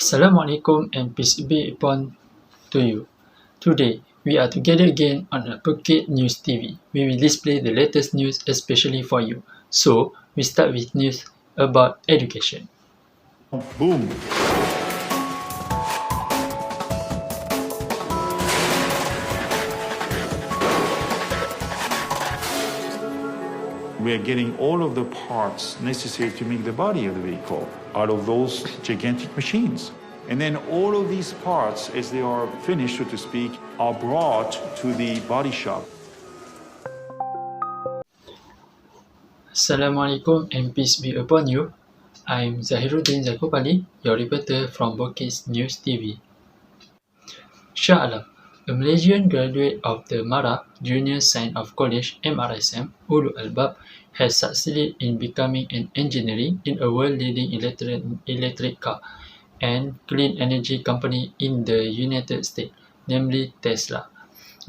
Assalamualaikum and peace be upon to you. Today, we are together again on a Bouqet News TV. We will display the latest news especially for you. So, we start with news about education. Boom. We are getting all of the parts necessary to make the body of the vehicle out of those gigantic machines. And then all of these parts, as they are finished, so to speak, are brought to the body shop. Assalamualaikum and peace be upon you. I'm Zahiruddin Zakopali, your reporter from Bouqet News TV. Shah Alam, a Malaysian graduate of the MARA Junior Science of College MRSM Ulu Albab, has succeeded in becoming an engineer in a world-leading electric car and clean energy company in the United States, namely Tesla.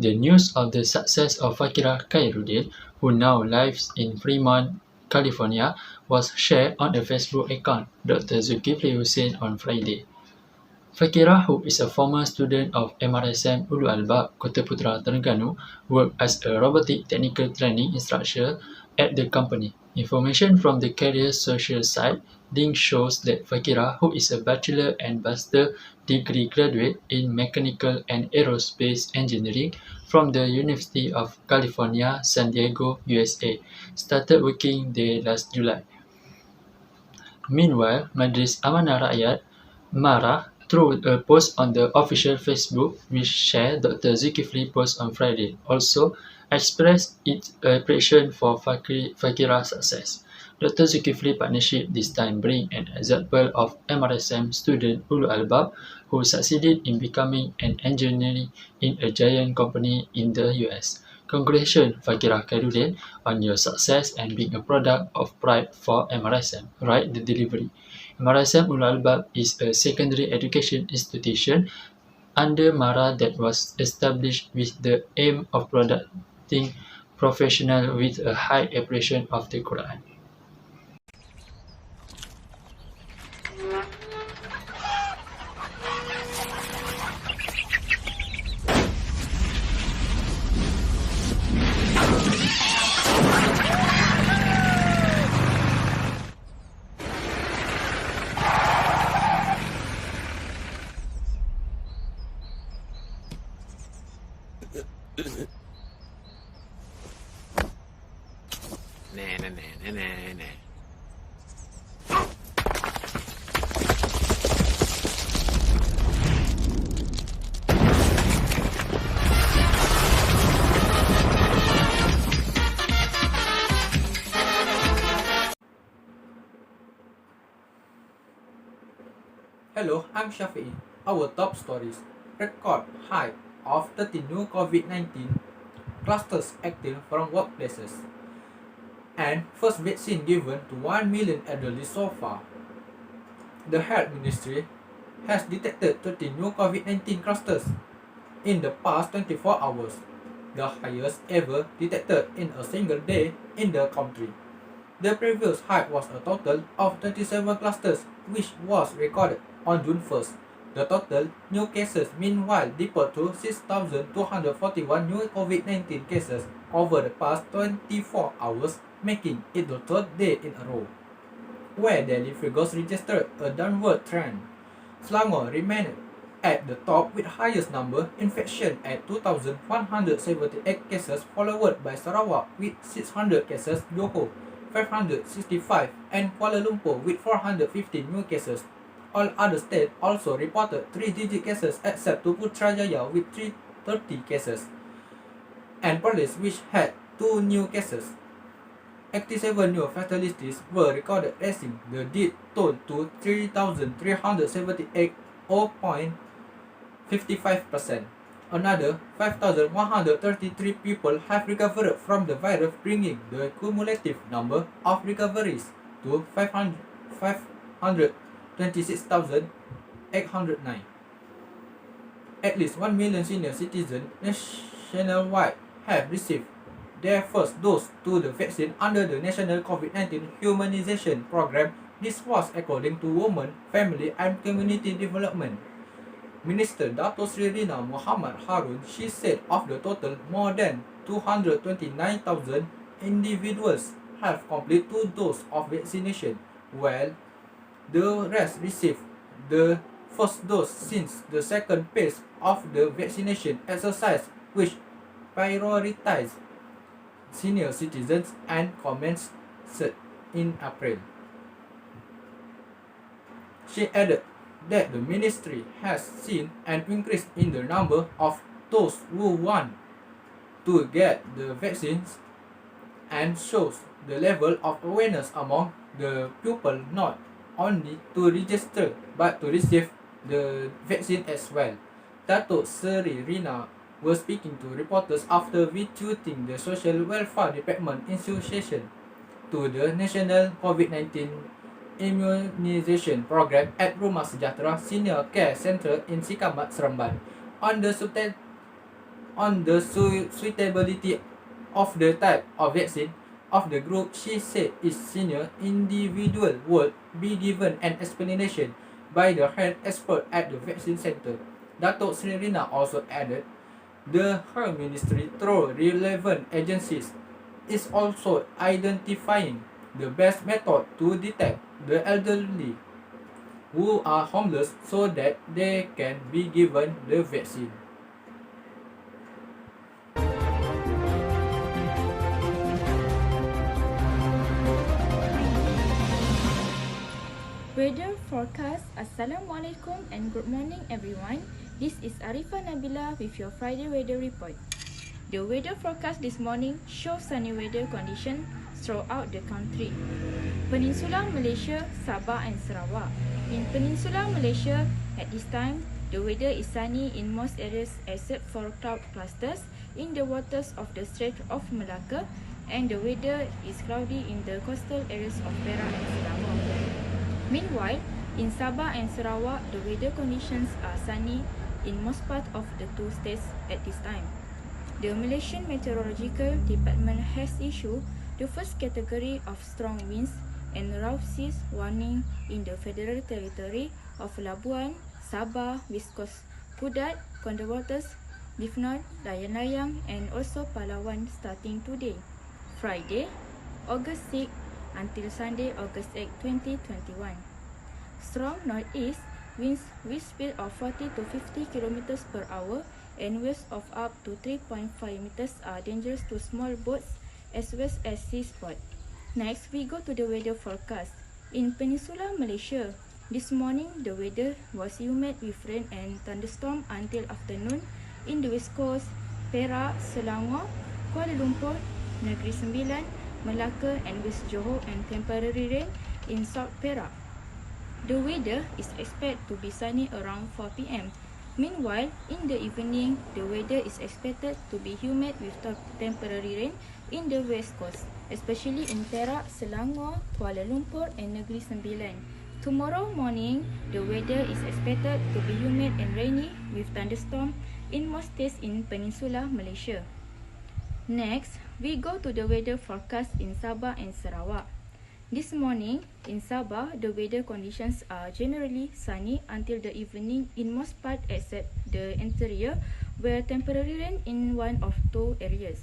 The news of the success of Fakira Khairuddin, who now lives in Fremont, California, was shared on the Facebook account Dr. Zulkifli Hussein on Friday. Fakira, who is a former student of MRSM Ulu Albab, Kota Putra, Terengganu, worked as a robotic technical training instructor at the company. Information from the career social site link shows that Fakira, who is a bachelor and master degree graduate in mechanical and aerospace engineering from the University of California, San Diego, USA, started working there last July. Meanwhile, Majlis Amanah Rakyat (MARA), through a post on the official Facebook, which shared Dr. Zulkifli's post on Friday, also expressed its appreciation for Fakira's success. Dr. Zulkifli's partnership this time brings an example of MRSM student Ulu Albab, who succeeded in becoming an engineer in a giant company in the US. Congratulations, Fakira Khairuddin, on your success and being a product of pride for MRSM. Write the delivery. MRSM Ulu Albab is a secondary education institution under MARA that was established with the aim of producing professionals with a high appreciation of the Quran. Nah, nah, nah, nah, nah, nah. Hello, I'm Shafi'i. Our top stories: record high of 30 new COVID-19 clusters active from workplaces, and first vaccine given to 1 million elderly so far. The Health Ministry has detected 30 new COVID-19 clusters in the past 24 hours, the highest ever detected in a single day in the country. The previous high was a total of 27 clusters, which was recorded on June 1st. The total new cases meanwhile dipped to 6,241 new COVID-19 cases over the past 24 hours, making it the third day in a row where daily figures registered a downward trend. Selangor remained at the top with highest number infection at 2,178 cases, followed by Sarawak with 600 cases, Johor 565, and Kuala Lumpur with 450 new cases. All other states also reported 3-digit cases except Putrajaya with 330 cases, and Perlis, which had 2 new cases. 87 new fatalities were recorded, raising the death toll to 3,378 or 0.55%. Another 5,133 people have recovered from the virus, bringing the cumulative number of recoveries to 526,809. At least 1 million senior citizens nationwide have received their first dose to the vaccine under the National COVID-19 Humanization Program This was according to Women, Family and Community Development Minister Dato Sri Rina Muhammad Harun. She said of the total, more than 229,000 individuals have completed 2 doses of vaccination, while the rest received the first dose since the second phase of the vaccination exercise, which prioritized senior citizens and commenced in April. She added that the ministry has seen an increase in the number of those who want to get the vaccines and shows the level of awareness among the people not only to register but to receive the vaccine as well. Datuk Seri Rina was speaking to reporters after visiting the Social Welfare Department Association to the National COVID-19 Immunization Program at Rumah Sejahtera Senior Care Centre in Sikamat, Seremban. On the suitability of the type of vaccine of the group, she said each senior individual would be given an explanation by the health expert at the vaccine center. Datuk Sri Rina also added her ministry, through relevant agencies, is also identifying the best method to detect the elderly who are homeless so that they can be given the vaccine. Weather forecast. Assalamualaikum and good morning everyone. This is Arifah Nabila with your Friday weather report. The weather forecast this morning shows sunny weather conditions throughout the country. Peninsula Malaysia, Sabah and Sarawak. In Peninsula Malaysia, at this time, the weather is sunny in most areas except for cloud clusters in the waters of the Strait of Malacca, and the weather is cloudy in the coastal areas of Perak and Selangor. Meanwhile, in Sabah and Sarawak, the weather conditions are sunny in most parts of the two states at this time. The Malaysian Meteorological Department has issued the first category of strong winds and rough seas warning in the Federal Territory of Labuan, Sabah, West Coast, Kudat, Condor Bifnor, Layang-Layang and also Palawan starting today, Friday, August 6 until Sunday, August 8, 2021. Strong northeast winds with speed of 40 to 50 km per hour and waves of up to 3.5 meters are dangerous to small boats as well as sea sport. Next, we go to the weather forecast. In Peninsula Malaysia, this morning the weather was humid with rain and thunderstorm until afternoon in the West Coast, Perak, Selangor, Kuala Lumpur, Negeri Sembilan, Melaka and West Johor, and temporary rain in South Perak. The weather is expected to be sunny around 4 p.m. Meanwhile, in the evening, the weather is expected to be humid with temporary rain in the West Coast, especially in Perak, Selangor, Kuala Lumpur and Negeri Sembilan. Tomorrow morning, the weather is expected to be humid and rainy with thunderstorm in most states in Peninsula Malaysia. Next, we go to the weather forecast in Sabah and Sarawak. This morning, in Sabah, the weather conditions are generally sunny until the evening in most parts except the interior, where temporary rain in one of two areas.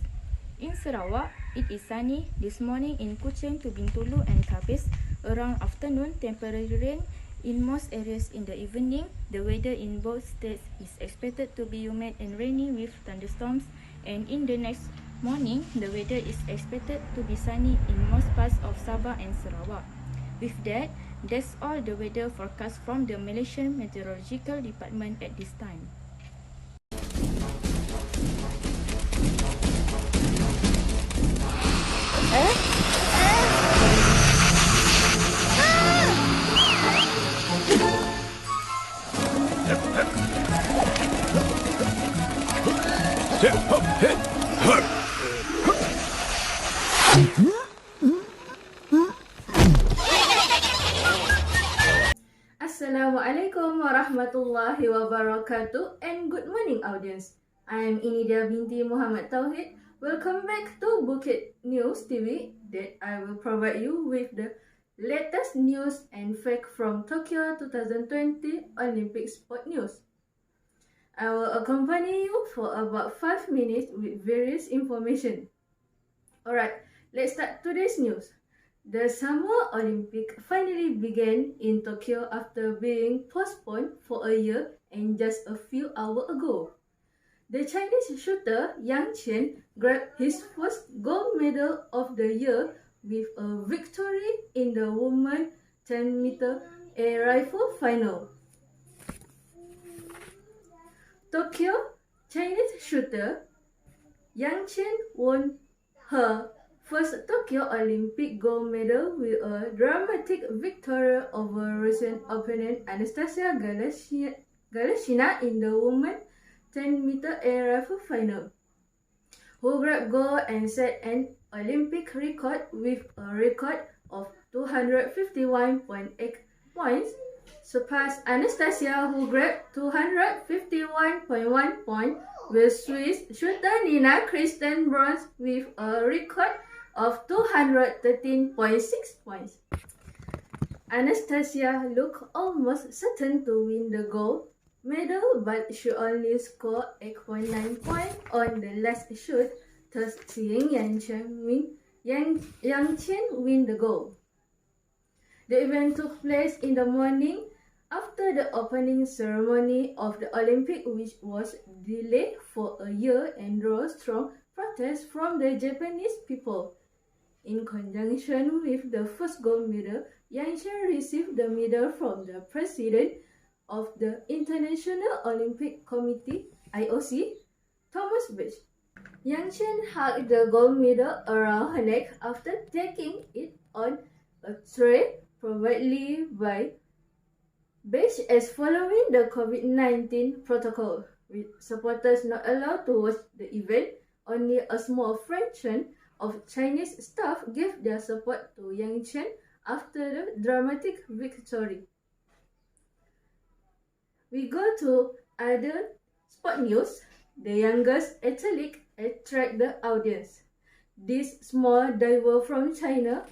In Sarawak, it is sunny this morning in Kuching to Bintulu and Tapis. Around afternoon, temporary rain in most areas in the evening. The weather in both states is expected to be humid and rainy with thunderstorms, and in the next morning, the weather is expected to be sunny in most parts of Sabah and Sarawak. With that, that's all the weather forecast from the Malaysian Meteorological Department at this time. Assalamualaikum warahmatullahi wabarakatuh and good morning audience. I am Inida binti Muhammad Tauhid. Welcome back to Bouqet News TV that I will provide you with the Latest news and fact from Tokyo 2020 Olympic Sport News. I will accompany you for about 5 minutes with various information. Alright, let's start today's news. The Summer Olympic finally began in Tokyo after being postponed for a year and just a few hours ago. The Chinese shooter Yang Qian grabbed his first gold medal of the year with a victory in the women's 10-meter air rifle final. Tokyo Chinese shooter Yang Qian won her first Tokyo Olympic gold medal with a dramatic victory over recent opponent Anastasia Galashina in the women's 10-meter air rifle final, who grabbed gold and set an Olympic record with a record of 251.8 points, surpassed Anastasia, who grabbed 251.1 points, with Swiss shooter Nina Kristen bronze with a record of 213.6 points. Anastasia looked almost certain to win the gold medal, but she only scored 8.9 points on the last shoot, thus seeing Yang Qian win the gold. The event took place in the morning after the opening ceremony of the Olympic, which was delayed for a year and drew strong protests from the Japanese people. In conjunction with the first gold medal, Yang Qian received the medal from the president of the International Olympic Committee (IOC), Thomas Bach. Yang Qian hugged the gold medal around her neck after taking it on a tray provided by Bach as following the COVID-19 protocol, with supporters not allowed to watch the event. Only a small fraction of Chinese staff gave their support to Yang Qian after the dramatic victory. We go to other sport news. The youngest athlete attract the audience. This small diver from China,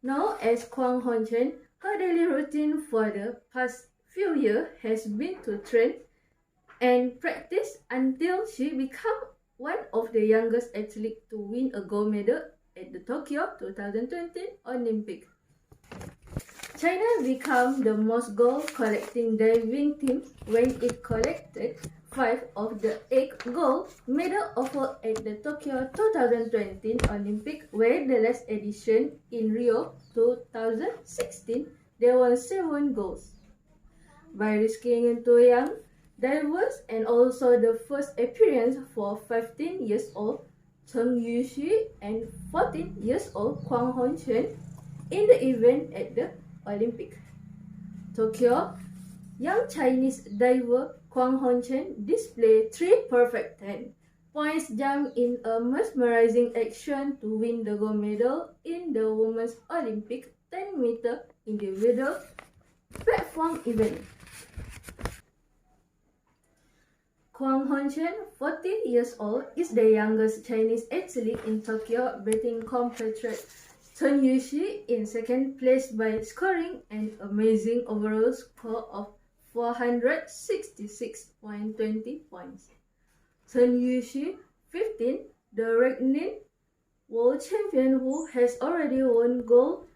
known as Kwang Hongchen, her daily routine for the past few years has been to train and practice until she became one of the youngest athletes to win a gold medal at the Tokyo 2020 Olympic. China became the most gold-collecting diving team when it collected 5 of the 8 gold medals offered at the Tokyo 2020 Olympic, where the last edition in Rio 2016, there were 7 golds. By risking into young divers and also the first appearance for 15-year-old Cheng Yuxi and 14-year-old Kwang Hongchen in the event at the Olympic. Tokyo, young Chinese diver Kwang Hongchen displayed 3 perfect 10 points jump in a mesmerizing action to win the gold medal in the Women's Olympic 10-meter individual platform event. Kwang Hongchen, 14 years old, is the youngest Chinese athlete in Tokyo, beating compatriot Chen Yuxi in second place by scoring an amazing overall score of 466.20 points. Chen Yuxi, 15, the reigning world champion who has already won gold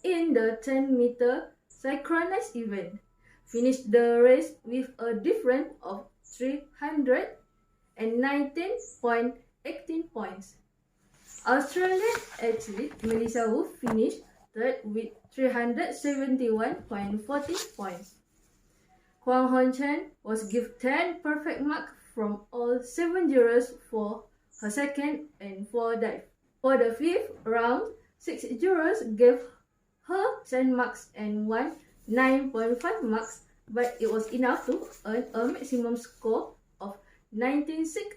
in the 10-meter synchronized event, finished the race with a difference of 319.18 points. Australian athlete Melissa Wu finished third with 371.40 points. Kwang Hongchen was given 10 perfect marks from all 7 jurors for her second and fourth dive. For the 5th round, 6 jurors gave her 10 marks and won 9.5 marks, but it was enough to earn a maximum score of 96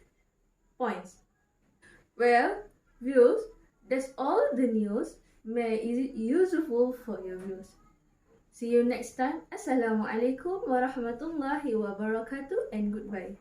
points. Well, viewers, that's all the news. May it useful for your views. See you next time. Assalamualaikum warahmatullahi wabarakatuh and goodbye.